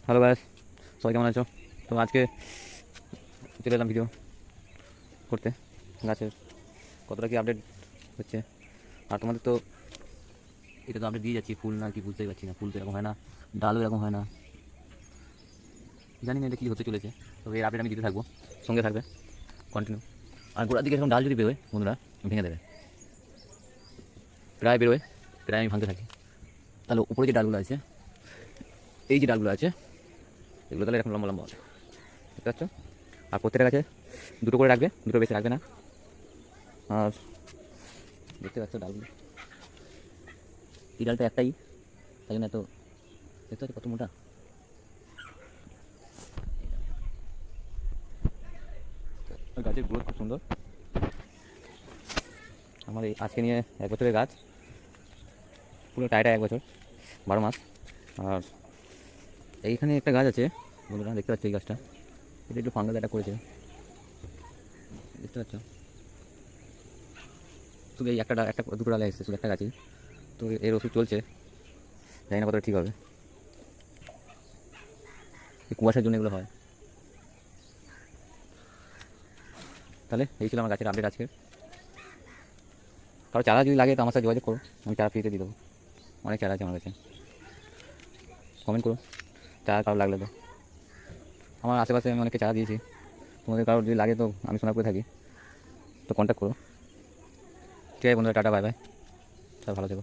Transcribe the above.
Hello guys, সবাই কেমন আছো? তো আজকে চলে এলাম ভিডিও করতে গাছের কতটা কি আপডেট হচ্ছে। আর তোমাদের তো এটা তো আপডেট দিয়ে যাচ্ছি, ফুল না কি বুঝতেই পারছি না। ফুল তো এরকম হয় না, ডালও এরকম হয় না, জানি না এটা কী হতে চলেছে। তবে এর আপডেট আমি দিতে থাকবো, সঙ্গে থাকবে কন্টিনিউ। আর গোড়ার দিকে এরকম ডাল যদি বেরোয় বন্ধুরা ভেঙে দেবে, প্রায় বেরোয়, প্রায় আমি ভাঙতে থাকি। তাহলে উপরে যে ডালগুলো আছে, এই যে ডালগুলো আছে, এগুলো তাহলে এরকম লম্বা লম্বা হবে, দেখতে পাচ্ছ? আর প্রত্যেকটা গাছে দুটো করে রাখবে, দুটো বেশি রাখবে না। আর দেখতে পাচ্ছ ডালগুলো, এই ডালটা একটাই, তাই জন্য এত, দেখতে পাচ্ছ কত মোটা। গাছের গ্রোথ খুব সুন্দর। আমার এই আজকে নিয়ে 1 বছরের গাছ, পুরো টাইটা 1 বছর, 12 মাস। আর এইখানে একটা গাছ আছে বন্ধুরা, দেখতে পাচ্ছ এই গাছটা, এটা একটু ফাঙ্গাস অ্যাটাক করেছে, দেখতে পাচ্ছ? শুধু এই একটা দুটো ডালে এসেছে, শুধু একটা গাছই। তো এর ওষুধ চলছে, জানি না কতটা ঠিক হবে। এই কুয়াশার জন্য এগুলো হয়। তাহলে এই ছিল আমার গাছের আপডেট আজকে। কারো চারা যদি লাগে তো আমার সাথে যোগাযোগ করো, আমি চারা ফ্রিতে দিয়ে দেবো। অনেক চারা আছে আমার কাছে, কমেন্ট করো চারা কারো লাগলে। তো আমার আশেপাশে আমি অনেকে চারা দিয়েছি, তোমাদের কারোর যদি লাগে তো আমি সোনারপুরে থাকি, তো কন্ট্যাক্ট করো। ঠিক আছে বন্ধুরা, টাটা বাই বাই, সব ভালো থেকো।